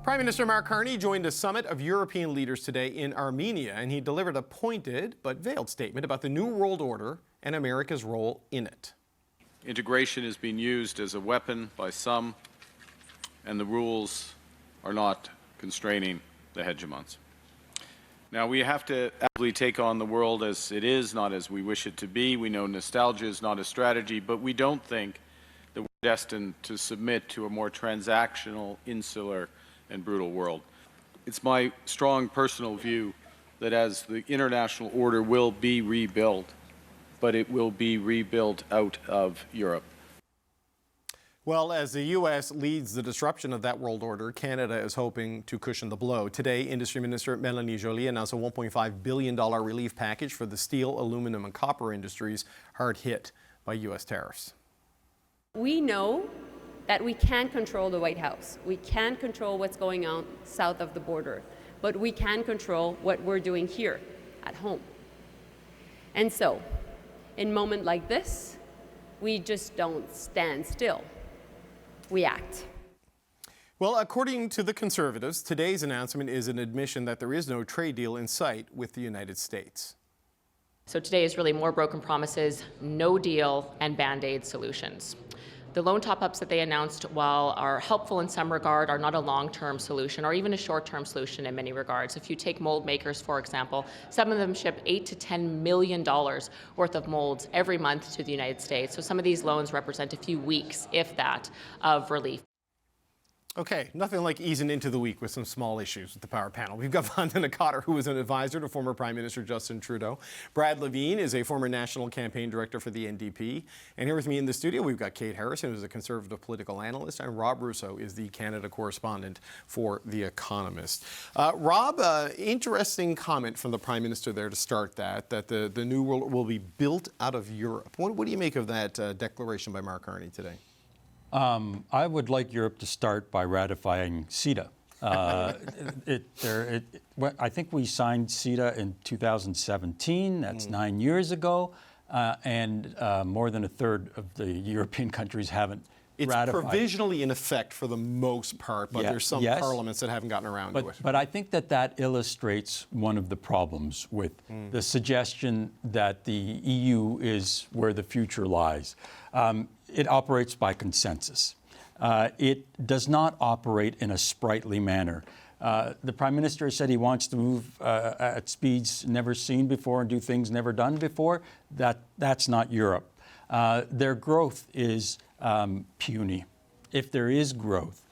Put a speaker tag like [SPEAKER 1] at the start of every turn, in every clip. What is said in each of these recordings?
[SPEAKER 1] Prime Minister Mark Carney joined a summit of European leaders today in Armenia, and he delivered a pointed but veiled statement about the New World Order and America's role in it.
[SPEAKER 2] Integration is being used as a weapon by some, and the rules are not constraining the hegemons. Now, we have to actively take on the world as it is, not as we wish it to be. We know nostalgia is not a strategy, but we don't think that we're destined to submit to a more transactional, insular, and brutal world. It's my strong personal view that as the international order will be rebuilt, but it will be rebuilt out of Europe.
[SPEAKER 1] Well, as the U.S. leads the disruption of that world order, Canada is hoping to cushion the blow. Today, Industry Minister Mélanie Joly announced a $1.5 billion relief package for the steel, aluminum, and copper industries hard hit by U.S. tariffs.
[SPEAKER 3] We know that we can't control the White House. We can't control what's going on south of the border, but we can control what we're doing here at home. And so, in a moment like this, we just don't stand still. We act.
[SPEAKER 1] Well, according to the Conservatives, today's announcement is an admission that there is no trade deal in sight with the United States.
[SPEAKER 4] So today is really more broken promises, no deal, and Band-Aid solutions. The loan top-ups that they announced, while are helpful in some regard, are not a long-term solution or even a short-term solution in many regards. If you take mold makers, for example, some of them ship $8 to $10 million worth of molds every month to the United States. So some of these loans represent a few weeks, if that, of relief.
[SPEAKER 1] Okay, nothing like easing into the week with some small issues with the power panel. We've got Vandana Cotter, who is an advisor to former Prime Minister Justin Trudeau. Brad Levine is a former national campaign director for the NDP. And here with me in the studio, we've got Kate Harrison, who's a conservative political analyst, and Rob Russo is the Canada correspondent for The Economist. Rob, interesting comment from the Prime Minister there to start that the new world will be built out of Europe. What do you make of that declaration by Mark Carney today?
[SPEAKER 5] I would like Europe to start by ratifying CETA. I think we signed CETA in 2017. That's 9 years ago, and more than a third of the European countries haven't ratified.
[SPEAKER 1] It's provisionally in effect for the most part, but there's some parliaments that haven't gotten around to it.
[SPEAKER 5] But I think that illustrates one of the problems with the suggestion that the EU is where the future lies. It operates by consensus. It does not operate in a sprightly manner. The Prime Minister said he wants to move at speeds never seen before and do things never done before. That's not Europe. Their growth is puny. If there is growth,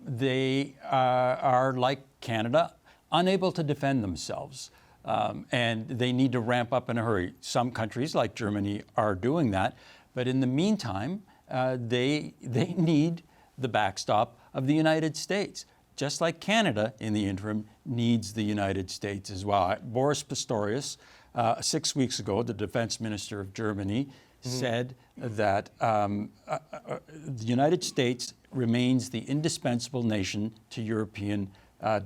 [SPEAKER 5] they are like Canada, unable to defend themselves. And they need to ramp up in a hurry. Some countries, like Germany, are doing that. But in the meantime, they need the backstop of the United States, just like Canada, in the interim, needs the United States as well. Boris Pistorius, 6 weeks ago, the defense minister of Germany, said that the United States remains the indispensable nation to European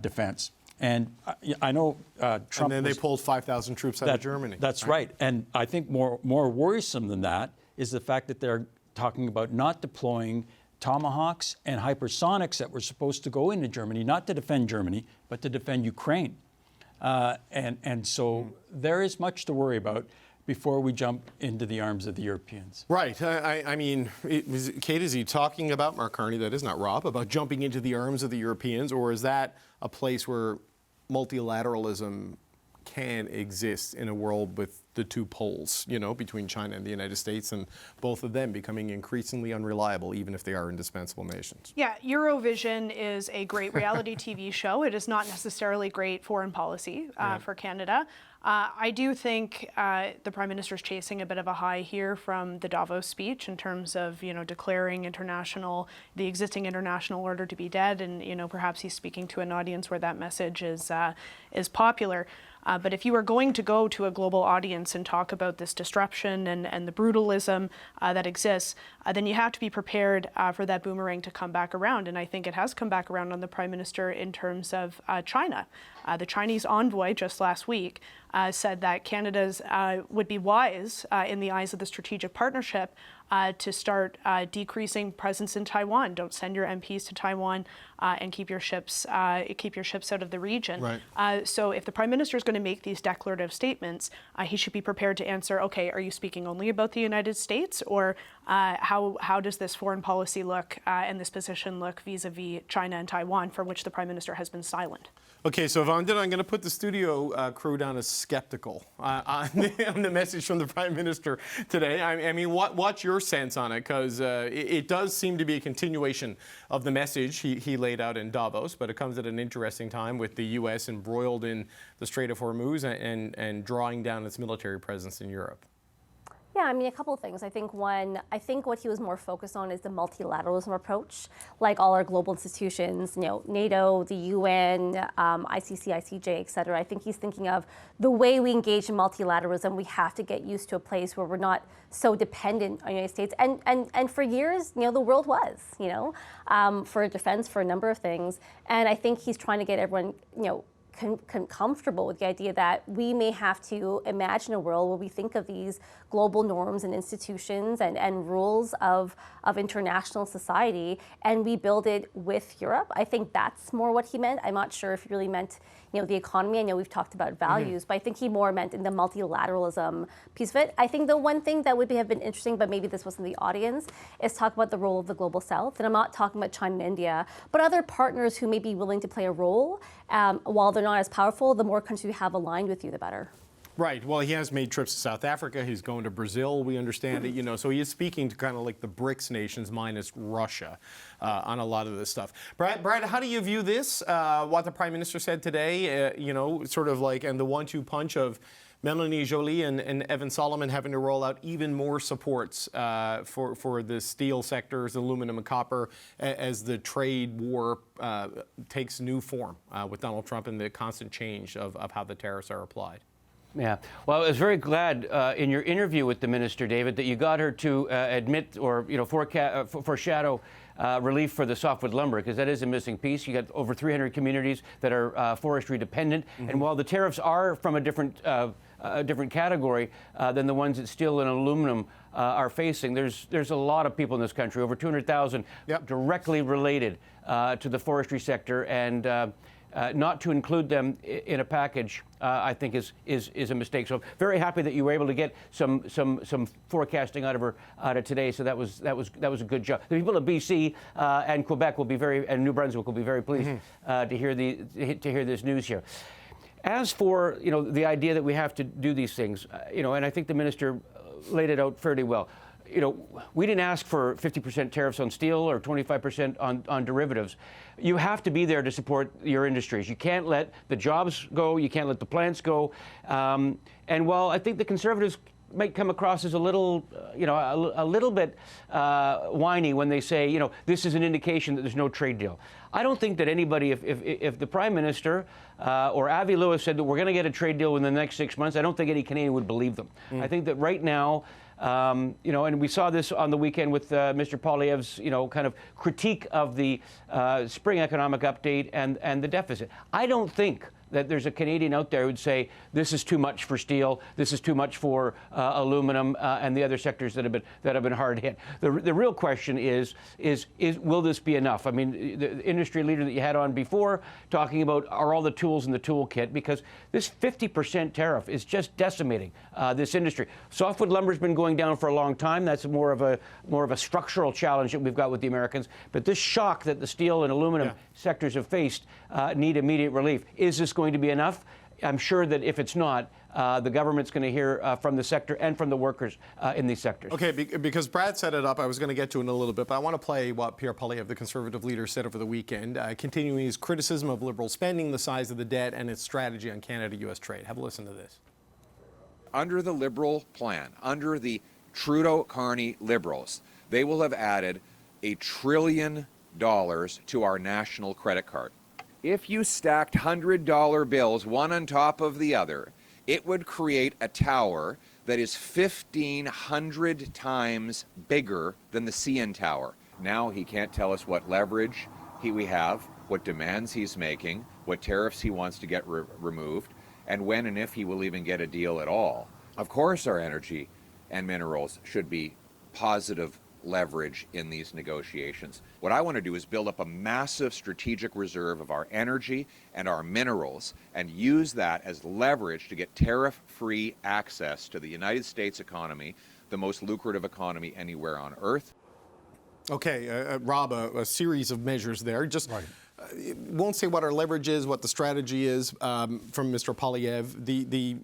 [SPEAKER 5] defense. And I know Trump.
[SPEAKER 1] And then they pulled 5,000 troops out of Germany.
[SPEAKER 5] That's right. And I think more worrisome than that is the fact that they're talking about not deploying Tomahawks and hypersonics that were supposed to go into Germany, not to defend Germany, but to defend Ukraine. And so there is much to worry about before we jump into the arms of the Europeans.
[SPEAKER 1] Right. I mean, Kate, is he talking about, Mark Carney, that is not Rob, about jumping into the arms of the Europeans, or is that a place where multilateralism can exist in a world with the two poles, between China and the United States, and both of them becoming increasingly unreliable, even if they are indispensable nations?
[SPEAKER 6] Yeah, Eurovision is a great reality TV show. It is not necessarily great foreign policy for Canada. I do think the Prime Minister's chasing a bit of a high here from the Davos speech in terms of, declaring the existing international order to be dead, and, perhaps he's speaking to an audience where that message is popular. But if you are going to go to a global audience and talk about this disruption and the brutalism that exists, then you have to be prepared for that boomerang to come back around. And I think it has come back around on the Prime Minister in terms of China. The Chinese envoy just last week said that Canada's would be wise in the eyes of the strategic partnership to start decreasing presence in Taiwan. Don't send your MPs to Taiwan and keep your ships out of the region.
[SPEAKER 1] Right.
[SPEAKER 6] So if the Prime Minister is going to make these declarative statements, he should be prepared to answer, okay, are you speaking only about the United States, or how does this foreign policy look and this position look vis-a-vis China and Taiwan, for which the Prime Minister has been silent?
[SPEAKER 1] Okay, so I'm going to put the studio crew down as skeptical on the message from the Prime Minister today. I mean, what's your sense on it? Because it does seem to be a continuation of the message he laid out in Davos, but it comes at an interesting time with the U.S. embroiled in the Strait of Hormuz and drawing down its military presence in Europe.
[SPEAKER 7] Yeah, I mean, a couple of things. I think what he was more focused on is the multilateralism approach, like all our global institutions, NATO, the UN, ICC, ICJ, et cetera. I think he's thinking of the way we engage in multilateralism. We have to get used to a place where we're not so dependent on the United States. And for years, the world was, for defense, for a number of things. And I think he's trying to get everyone, comfortable with the idea that we may have to imagine a world where we think of these global norms and institutions and rules of international society, and we build it with Europe. I think that's more what he meant. I'm not sure if he really meant, the economy. I know we've talked about values, but I think he more meant in the multilateralism piece of it. I think the one thing that would have been interesting, but maybe this wasn't the audience, is talk about the role of the global South. And I'm not talking about China and India, but other partners who may be willing to play a role. While they're not as powerful, the more countries we have aligned with you, the better.
[SPEAKER 1] Right. Well, he has made trips to South Africa. He's going to Brazil. We understand it. So he is speaking to kind of like the BRICS nations minus Russia on a lot of this stuff. Brad, how do you view this? What the Prime Minister said today, sort of like, and the 1-2 punch of Mélanie Joly and Evan Solomon having to roll out even more supports for the steel sectors, aluminum and copper, as the trade war takes new form with Donald Trump and the constant change of how the tariffs are applied.
[SPEAKER 8] Yeah. Well, I was very glad in your interview with the minister, David, that you got her to admit or foreshadow relief for the softwood lumber, because that is a missing piece. You got over 300 communities that are forestry dependent, and while the tariffs are from a different category than the ones that steel and aluminum are facing, there's a lot of people in this country, over 200,000, directly related to the forestry sector, and not to include them in a package, I think is a mistake. So very happy that you were able to get some forecasting out of her today. So that was a good job. The people of BC and Quebec and New Brunswick will be very pleased to hear this news here. As for the idea that we have to do these things, and I think the minister laid it out fairly well. We didn't ask for 50% tariffs on steel or 25% on derivatives. You have to be there to support your industries. You can't let the jobs go. You can't let the plants go. And while I think the Conservatives might come across as a little bit whiny when they say, this is an indication that there's no trade deal. I don't think that anybody, if the Prime Minister or Avi Lewis said that we're going to get a trade deal within the next 6 months, I don't think any Canadian would believe them. I think that right now, and we saw this on the weekend with Mr. Poilievre's, kind of critique of the spring economic update and the deficit. I don't think that there's a Canadian out there who would say this is too much for steel, this is too much for aluminum and the other sectors that have been hard hit. The real question is will this be enough? I mean, the industry leader that you had on before talking about are all the tools in the toolkit, because this 50% tariff is just decimating this industry. Softwood lumber's been going down for a long time. That's more of a structural challenge that we've got with the Americans. But this shock that the steel and aluminum sectors have faced need immediate relief. Is this going to be enough? I'm sure that if it's not, the government's going to hear from the sector and from the workers in these sectors.
[SPEAKER 1] Okay, because Brad set it up, I was going to get to it in a little bit, but I want to play what Pierre Poilievre, the Conservative leader, said over the weekend, continuing his criticism of Liberal spending, the size of the debt, and its strategy on Canada-U.S. trade. Have a listen to this.
[SPEAKER 9] Under the Liberal plan, under the Trudeau-Carney Liberals, they will have added $1 trillion to our national credit card. If you stacked $100 bills one on top of the other, it would create a tower that is 1,500 times bigger than the CN Tower. Now he can't tell us what leverage we have, what demands he's making, what tariffs he wants to get removed. and when and if he will even get a deal at all. Of course, our energy and minerals should be positive leverage in these negotiations. What I want to do is build up a massive strategic reserve of our energy and our minerals and use that as leverage to get tariff-free access to the United States economy, the most lucrative economy anywhere on earth.
[SPEAKER 1] Okay, Rob, a series of measures there. Just won't say what our leverage is, what the strategy is from Mr. Poilievre.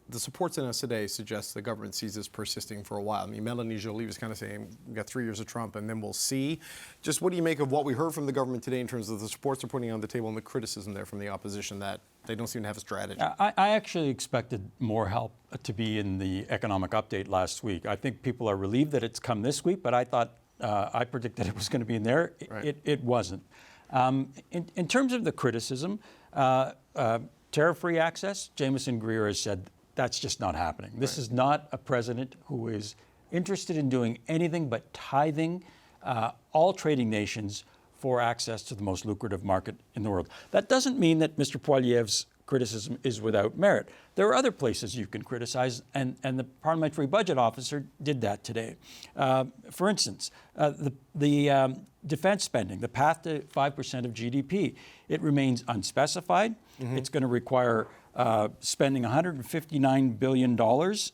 [SPEAKER 1] The supports in us today suggests the government sees this persisting for a while. I mean, Mélanie Joly was kind of saying, we've got 3 years of Trump and then we'll see. Just what do you make of what we heard from the government today in terms of the supports they're putting on the table and the criticism there from the opposition that they don't seem to have a strategy?
[SPEAKER 5] I actually expected more help to be in the economic update last week. I think people are relieved that it's come this week, but I thought, I predicted it was going to be in there.
[SPEAKER 1] Right.
[SPEAKER 5] It wasn't. In terms of the criticism, tariff-free access, Jameson Greer has said, that's just not happening. This is not a president who is interested in doing anything but tithing all trading nations for access to the most lucrative market in the world. That doesn't mean that Mr. Poilievre's criticism is without merit. There are other places you can criticize, and the Parliamentary Budget Officer did that today. For instance, the defense spending, the path to 5% of GDP, it remains unspecified. It's going to require spending $159 billion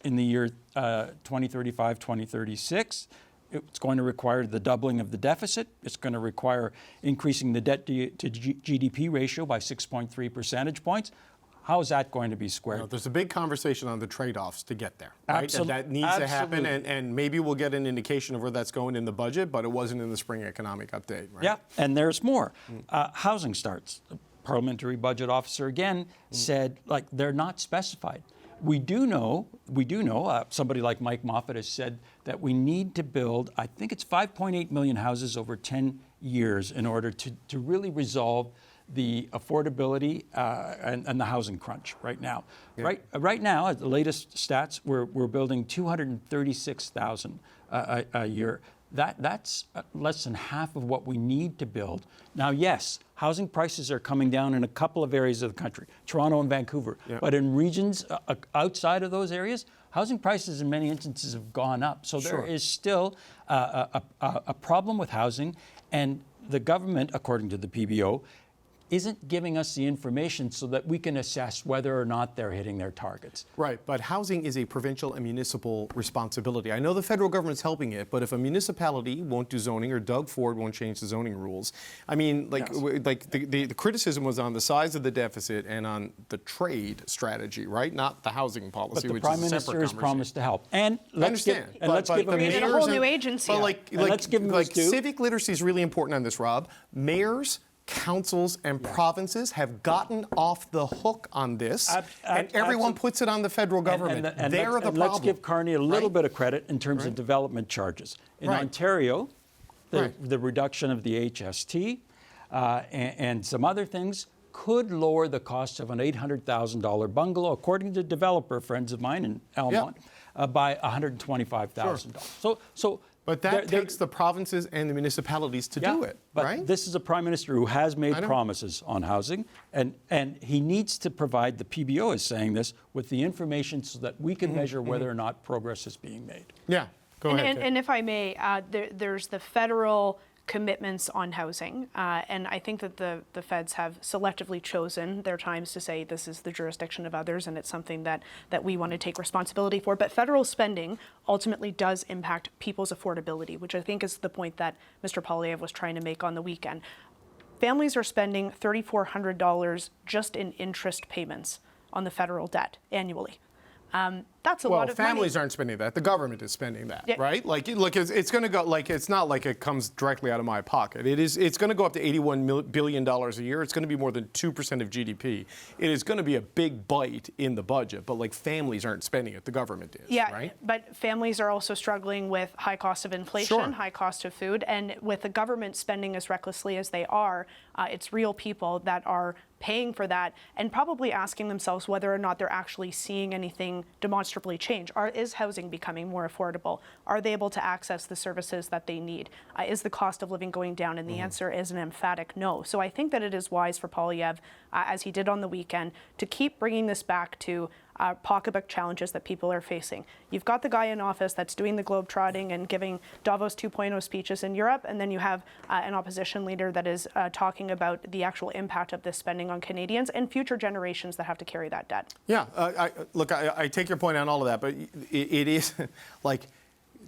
[SPEAKER 5] in the year 2035, 2036. It's going to require the doubling of the deficit. It's going to require increasing the debt to GDP ratio by 6.3 percentage points. How is that going to be squared?
[SPEAKER 1] No, there's a big conversation on the trade-offs to get there, right? That needs to happen, and maybe we'll get an indication of where that's going in the budget, but it wasn't in the spring economic update, right?
[SPEAKER 5] Yeah, and there's more. Housing starts. The Parliamentary Budget Officer again said, like, they're not specified. We do know, somebody like Mike Moffat has said that we need to build, I think it's 5.8 million houses over 10 years in order to really resolve the affordability and the housing crunch right now. Yeah. Right now, at the latest stats, we're building 236,000 a year. That's less than half of what we need to build. Now, yes, housing prices are coming down in a couple of areas of the country, Toronto and Vancouver. Yep. But in regions outside of those areas, housing prices in many instances have gone up. So there is still a problem with housing, and the government, according to the PBO, isn't giving us the information so that we can assess whether or not they're hitting their targets.
[SPEAKER 1] Right, but housing is a provincial and municipal responsibility. I know the federal government's helping it, but if a municipality won't do zoning or Doug Ford won't change the zoning rules, I mean, the criticism was on the size of the deficit and on the trade strategy, right? Not the housing policy,
[SPEAKER 5] but the
[SPEAKER 1] which
[SPEAKER 5] Prime
[SPEAKER 1] is a separate
[SPEAKER 5] Minister has promised to help. And let's give him
[SPEAKER 6] a whole new agency.
[SPEAKER 5] Let's give him his due.
[SPEAKER 1] Civic literacy is really important on this, Rob. Mayors, councils and provinces have gotten off the hook on this, and everyone puts it on the federal government. And they're the problem.
[SPEAKER 5] Let's give Carney a little bit of credit in terms of development charges. In Ontario, the reduction of the HST and some other things could lower the cost of an $800,000 bungalow, according to developer friends of mine in Elmont, by $125,000.
[SPEAKER 1] But that takes the provinces and the municipalities to do it,
[SPEAKER 5] but this is a prime minister who has made promises on housing, and he needs to provide, the PBO is saying this, with the information so that we can measure whether or not progress is being made.
[SPEAKER 1] Yeah, go ahead.
[SPEAKER 6] And if I may, there's the federal commitments on housing, and I think that the feds have selectively chosen their times to say this is the jurisdiction of others, and it's something that we want to take responsibility for. But federal spending ultimately does impact people's affordability, which I think is the point that Mr. Poilievre was trying to make on the weekend. Families are spending $3,400 just in interest payments on the federal debt annually. That's a lot of money.
[SPEAKER 1] Families aren't spending that. The government is spending that, right? Like, look, it's going to go. Like, it's not like it comes directly out of my pocket. It's going to go up to $81 billion a year. It's going to be more than 2% of GDP. It is going to be a big bite in the budget. But like, families aren't spending it. The government is.
[SPEAKER 6] Yeah,
[SPEAKER 1] right?
[SPEAKER 6] But families are also struggling with high cost of inflation, high cost of food, and with the government spending as recklessly as they are, it's real people that are paying for that and probably asking themselves whether or not they're actually seeing anything demonstrably demonstrably change? Is housing becoming more affordable? Are they able to access the services that they need? Is the cost of living going down? And the answer is an emphatic no. So I think that it is wise for Poilievre, as he did on the weekend, to keep bringing this back to pocketbook challenges that people are facing. You've got the guy in office that's doing the globetrotting and giving Davos 2.0 speeches in Europe, and then you have an opposition leader that is talking about the actual impact of this spending on Canadians and future generations that have to carry that debt.
[SPEAKER 1] Yeah, look, I take your point on all of that, but it is like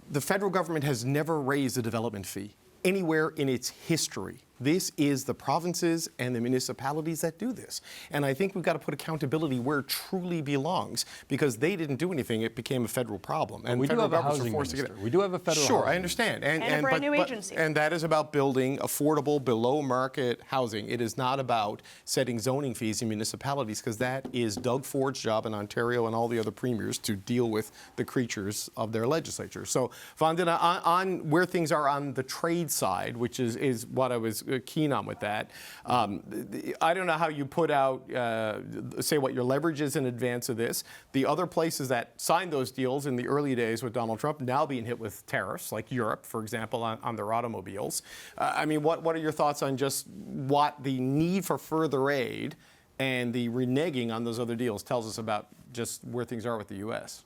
[SPEAKER 1] the federal government has never raised a development fee anywhere in its history. This is the provinces and the municipalities that do this. And I think we've got to put accountability where it truly belongs, because they didn't do anything. It became a federal problem. And
[SPEAKER 5] we do
[SPEAKER 1] federal
[SPEAKER 5] have a
[SPEAKER 1] governments
[SPEAKER 5] housing
[SPEAKER 1] are forced to
[SPEAKER 5] minister.
[SPEAKER 1] get it.
[SPEAKER 5] We do have a federal
[SPEAKER 1] Sure,
[SPEAKER 5] housing
[SPEAKER 1] I understand.
[SPEAKER 6] And a brand new agency.
[SPEAKER 1] And that is about building affordable, below-market housing. It is not about setting zoning fees in municipalities, because that is Doug Ford's job in Ontario and all the other premiers to deal with the creatures of their legislature. So, Vandana, on where things are on the trade side, which is what I was keen on with that, I don't know how you put out, say what your leverage is in advance of this. The other places that signed those deals in the early days with Donald Trump now being hit with tariffs, like Europe, for example, on their automobiles. I mean, what are your thoughts on just what the need for further aid and the reneging on those other deals tells us about just where things are with the U.S.?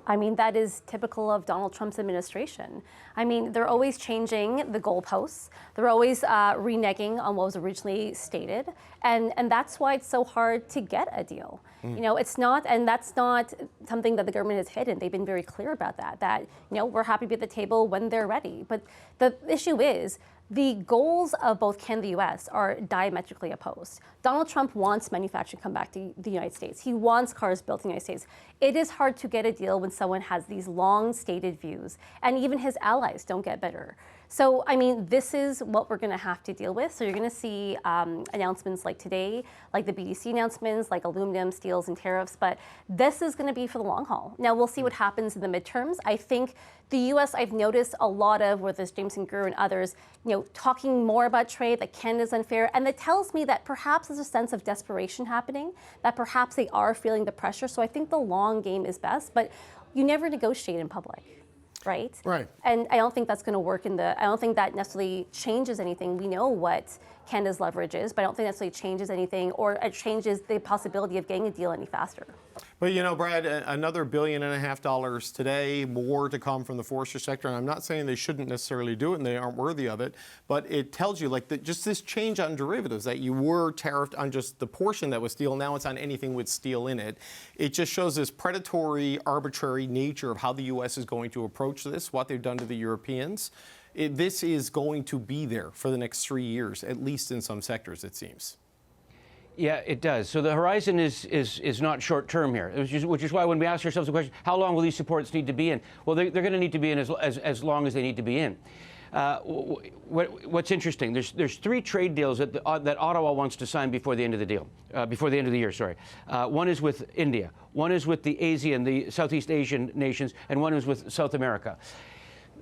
[SPEAKER 7] I mean, that is typical of Donald Trump's administration. I mean, they're always changing the goalposts. They're always reneging on what was originally stated. And that's why it's so hard to get a deal. You know, it's not, and that's not something that the government has hidden. They've been very clear about that, you know, we're happy to be at the table when they're ready. But the issue is, the goals of both Canada and the U.S. are diametrically opposed. Donald Trump wants manufacturing to come back to the United States. He wants cars built in the United States. It is hard to get a deal when someone has these long-stated views, and even his allies don't get better. So, I mean, this is what we're going to have to deal with. So you're going to see announcements like today, like the BDC announcements, like aluminum, steels, and tariffs. But this is going to be for the long haul. Now, we'll see what happens in the midterms. I think the U.S., I've noticed a lot of, whether it's Jameson Greer and others, you know, talking more about trade, that Canada's unfair. And that tells me that perhaps there's a sense of desperation happening, that perhaps they are feeling the pressure. So I think the long game is best. But you never negotiate in public. Right?
[SPEAKER 1] Right.
[SPEAKER 7] And I don't think that's going to work I don't think that necessarily changes anything. We know what Canada's leverage is, but I don't think that necessarily changes anything, or it changes the possibility of getting a deal any faster.
[SPEAKER 1] But, you know, Brad, another $1.5 billion today, more to come from the forestry sector. And I'm not saying they shouldn't necessarily do it and they aren't worthy of it, but it tells you, like, just this change on derivatives, that you were tariffed on just the portion that was steel, now it's on anything with steel in it. It just shows this predatory, arbitrary nature of how the U.S. is going to approach this, what they've done to the Europeans. This is going to be there for the next 3 years, at least in some sectors, it seems.
[SPEAKER 8] Yeah, it does. So the horizon is not short term here, which is why when we ask ourselves the question, how long will these supports need to be in? Well, they're going to need to be in as long as they need to be in. What's interesting, there's 3 trade deals that Ottawa wants to sign before the end of the deal, before the end of the year, sorry. One is with India, one is with the ASEAN, the Southeast Asian nations, and one is with South America.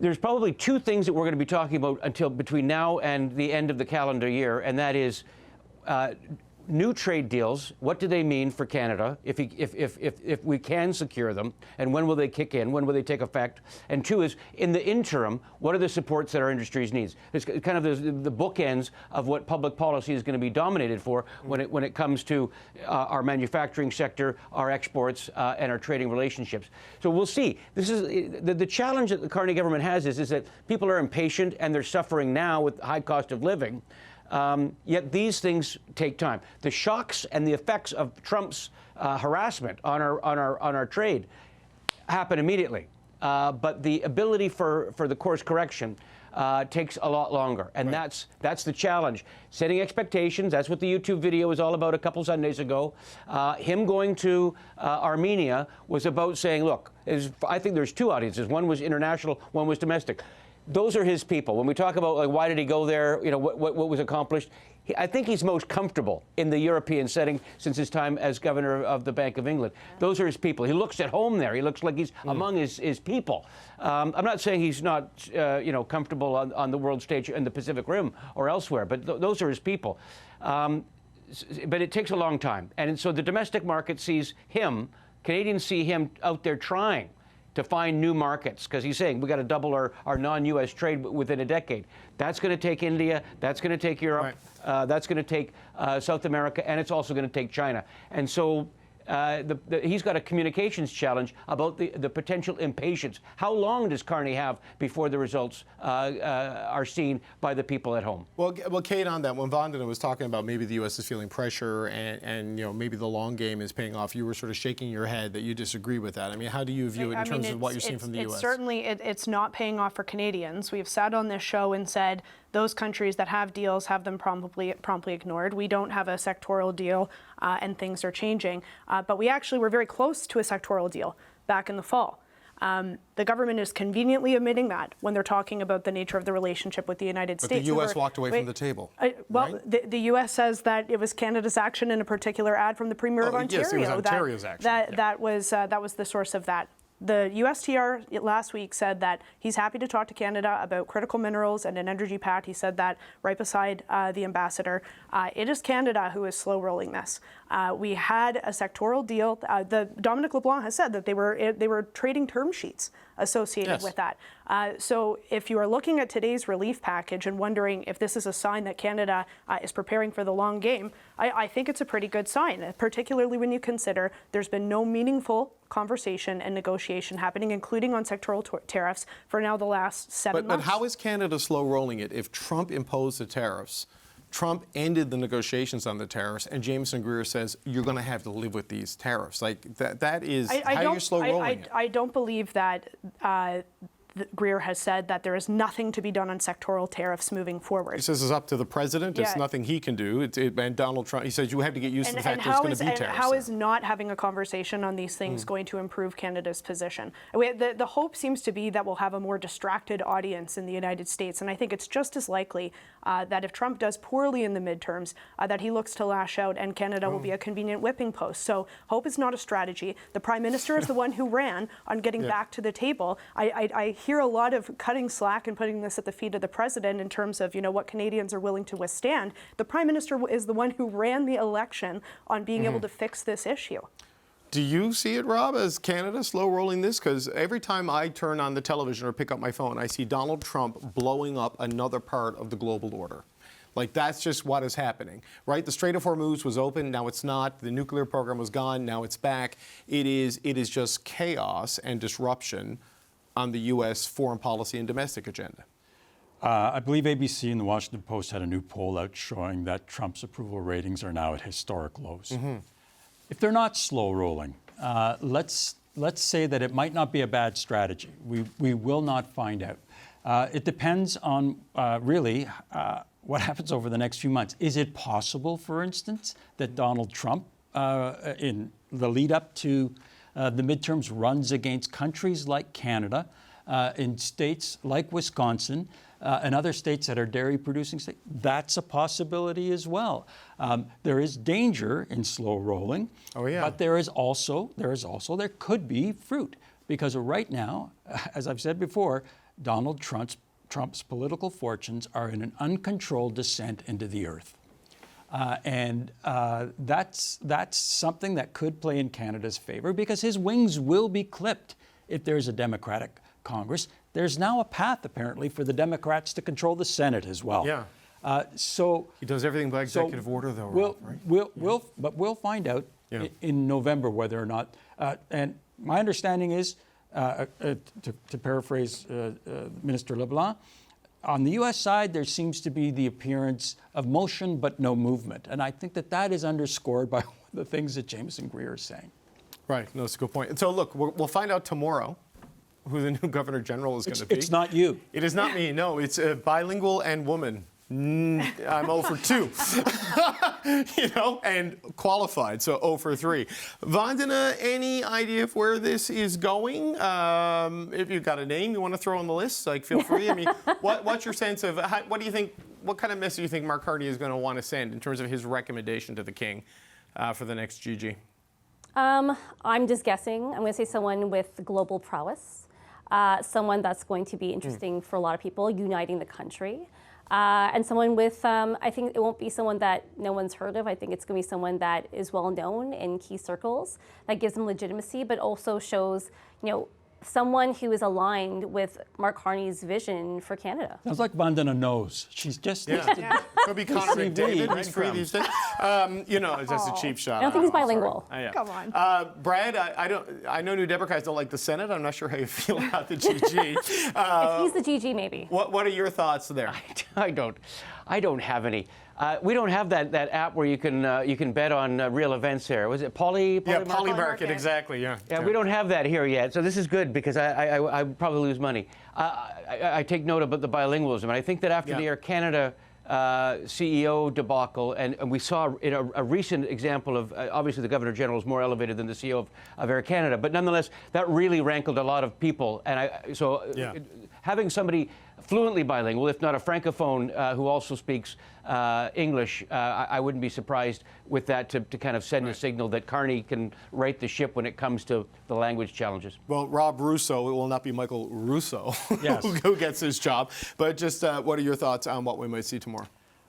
[SPEAKER 8] There's probably 2 things that we're going to be talking about until between now and the end of the calendar year, and that is new trade deals. What do they mean for Canada if we can secure them, and when will they kick in? When will they take effect? And 2 is, in the interim, what are the supports that our industries needs? It's kind of the bookends of what public policy is going to be dominated for when it comes to our manufacturing sector, our exports, and our trading relationships. So we'll see. This is the challenge that the Carney government has is that people are impatient and they're suffering now with high cost of living. Yet these things take time. The shocks and the effects of Trump's harassment on our trade happen immediately. But the ability for the course correction takes a lot longer, and right. That's the challenge. Setting expectations. That's what the YouTube video was all about a couple Sundays ago. Him going to Armenia was about saying, look, I think there's 2 audiences. One was international, one was domestic. Those are his people. When we talk about, like, why did he go there, you know, what was accomplished, I think he's most comfortable in the European setting since his time as governor of the Bank of England. Those are his people. He looks at home there. He looks like he's among his people. I'm not saying he's not, comfortable on the world stage in the Pacific Rim or elsewhere, but those are his people. But it takes a long time. And so the domestic market sees him, Canadians see him out there trying to find new markets, because he's saying we got to double our non-U.S. trade within a decade. That's going to take India, that's going to take Europe, that's going to take South America, and it's also going to take China. And so he's got a communications challenge about the potential impatience. How long does Carney have before the results are seen by the people at home?
[SPEAKER 1] Well, Kate, on that, when Vandana was talking about maybe the U.S. is feeling pressure and maybe the long game is paying off, you were sort of shaking your head that you disagree with that. I mean, how do you view it in terms of what you're seeing from the U.S.?
[SPEAKER 6] Certainly, it's not paying off for Canadians. We've sat on this show and said those countries that have deals have them promptly ignored. We don't have a sectoral deal, and things are changing. But we actually were very close to a sectoral deal back in the fall. The government is conveniently omitting that when they're talking about the nature of the relationship with the United States.
[SPEAKER 1] But the U.S. walked away from the table.
[SPEAKER 6] Well, right? the U.S. says that it was Canada's action in a particular ad from the Premier of Ontario.
[SPEAKER 1] Yes, it was Ontario's action.
[SPEAKER 6] That was the source of that. The USTR last week said that he's happy to talk to Canada about critical minerals and an energy pact. He said that right beside the ambassador. It is Canada who is slow rolling this. We had a sectoral deal. Dominic LeBlanc has said that they were trading term sheets associated with that. So if you are looking at today's relief package and wondering if this is a sign that Canada is preparing for the long game, I think it's a pretty good sign, particularly when you consider there's been no meaningful conversation and negotiation happening, including on sectoral tariffs, for now the last 7 months.
[SPEAKER 1] But how is Canada slow rolling it if Trump imposed the tariffs? Trump ended the negotiations on the tariffs, and Jameson Greer says you're going to have to live with these tariffs. Like that is how you're slow rolling it.
[SPEAKER 6] I don't believe that Greer has said that there is nothing to be done on sectoral tariffs moving forward.
[SPEAKER 1] He says it's up to the president. It's nothing he can do. And Donald Trump, he says you have to get used to the fact there's going to be tariffs.
[SPEAKER 6] How is not having a conversation on these things going to improve Canada's position? The hope seems to be that we'll have a more distracted audience in the United States. And I think it's just as likely that if Trump does poorly in the midterms, that he looks to lash out and Canada will be a convenient whipping post. So hope is not a strategy. The Prime Minister is the one who ran on getting back to the table. I hear a lot of cutting slack and putting this at the feet of the president in terms of what Canadians are willing to withstand. The Prime Minister is the one who ran the election on being able to fix this issue.
[SPEAKER 1] Do you see it, Rob, as Canada slow rolling this? Because every time I turn on the television or pick up my phone, I see Donald Trump blowing up another part of the global order. Like, that's just what is happening, right? The Strait of Hormuz was open, now it's not. The nuclear program was gone, now it's back. It is just chaos and disruption on the U.S. foreign policy and domestic agenda.
[SPEAKER 5] I believe ABC and the Washington Post had a new poll out showing that Trump's approval ratings are now at historic lows. If they're not slow rolling, let's say that it might not be a bad strategy. We will not find out. It depends on really what happens over the next few months. Is it possible, for instance, that Donald Trump, in the lead up to the midterms, runs against countries like Canada, in states like Wisconsin, and other states that are dairy-producing states? That's a possibility as well. There is danger in slow rolling, but there could be fruit, because right now, as I've said before, Donald Trump's political fortunes are in an uncontrolled descent into the earth. And that's something that could play in Canada's favor, because his wings will be clipped if there's a Democratic Congress. There's now a path, apparently, for the Democrats to control the Senate as well. So
[SPEAKER 1] he does everything by executive order, though, Rob, right?
[SPEAKER 5] We'll find out in November whether or not. And my understanding is, to paraphrase Minister LeBlanc, on the U.S. side, there seems to be the appearance of motion but no movement. And I think that is underscored by the things that Jameson Greer is saying.
[SPEAKER 1] Right. No, that's a good point. And so, look, we'll find out tomorrow who the new Governor General is going to be.
[SPEAKER 5] It's not you.
[SPEAKER 1] It is not me. No, it's bilingual and woman. I'm 0 for 2, and qualified, so 0 for 3. Vandana, any idea of where this is going? If you've got a name you want to throw on the list, feel free. I mean, what's your sense of, what do you think, what kind of message do you think Mark Carney is going to want to send in terms of his recommendation to the King for the next GG?
[SPEAKER 7] I'm just guessing. I'm going to say someone with global prowess, someone that's going to be interesting for a lot of people, uniting the country. And someone with, I think it won't be someone that no one's heard of. I think it's going to be someone that is well known in key circles, that gives them legitimacy, but also shows, someone who is aligned with Mark Carney's vision for Canada.
[SPEAKER 5] Sounds like Vandana knows. She's just
[SPEAKER 1] Could be Connor
[SPEAKER 5] CV
[SPEAKER 1] McDavid.
[SPEAKER 5] right
[SPEAKER 1] He's free
[SPEAKER 5] from.
[SPEAKER 1] these days. It's just a cheap shot.
[SPEAKER 7] I don't think he's bilingual.
[SPEAKER 1] Yeah.
[SPEAKER 6] Come on.
[SPEAKER 1] Brad, I know New Democrats don't like the Senate. I'm not sure how you feel about the GG.
[SPEAKER 7] If he's the GG, maybe.
[SPEAKER 1] What are your thoughts there?
[SPEAKER 8] I don't have any. We don't have that app where you can bet on real events here. Was it
[SPEAKER 1] Polymarket, exactly. Yeah.
[SPEAKER 8] Yeah, we don't have that here yet, so this is good because I probably lose money. I take note about the bilingualism, and I think that after the Air Canada CEO debacle, and we saw in a recent example of, obviously the Governor General is more elevated than the CEO of Air Canada, but nonetheless, that really rankled a lot of people. And having somebody fluently bilingual, if not a francophone who also speaks English, I wouldn't be surprised with that to kind of send a signal that Carney can right the ship when it comes to the language challenges.
[SPEAKER 1] Well, Rob Russo, it will not be Michael Russo who gets his job. But just what are your thoughts on what we might see tomorrow?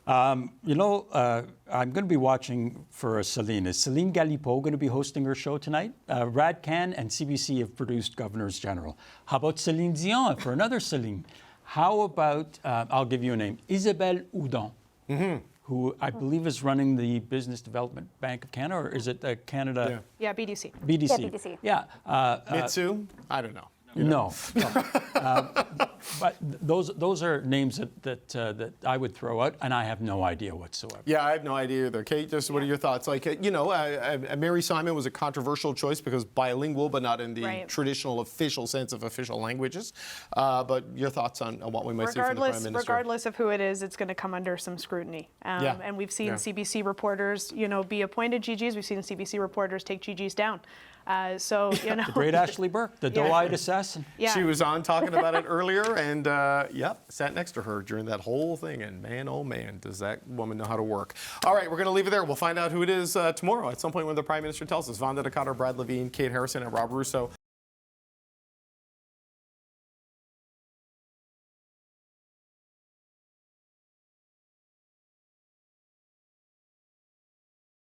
[SPEAKER 5] I'm going to be watching for Celine. Is Celine Galipeau going to be hosting her show tonight? Rad Can and CBC have produced Governors General. How about Celine Dion for another Celine? How about, I'll give you a name, Isabelle Houdon, who I believe is running the Business Development Bank of Canada, or is it Canada?
[SPEAKER 6] Yeah, BDC.
[SPEAKER 5] BDC.
[SPEAKER 7] Yeah, BDC.
[SPEAKER 5] Yeah.
[SPEAKER 1] Mitsu? I don't know.
[SPEAKER 5] No. But those are names that I would throw out, and I have no idea whatsoever.
[SPEAKER 1] Yeah, I have no idea either. Kate, just what are your thoughts? Like, Mary Simon was a controversial choice because bilingual, but not in the traditional official sense of official languages. But your thoughts on what we might see from the Prime Minister?
[SPEAKER 6] Regardless of who it is, it's going to come under some scrutiny. And we've seen CBC reporters, be appointed GGs. We've seen CBC reporters take GGs down.
[SPEAKER 5] The great Ashley Burke, the doe-eyed assassin.
[SPEAKER 6] Yeah.
[SPEAKER 1] She was on talking about it earlier, and sat next to her during that whole thing. And man, oh man, does that woman know how to work. All right, we're going to leave it there. We'll find out who it is tomorrow at some point when the Prime Minister tells us. Vandana Cotter, Brad Levine, Kate Harrison, and Rob Russo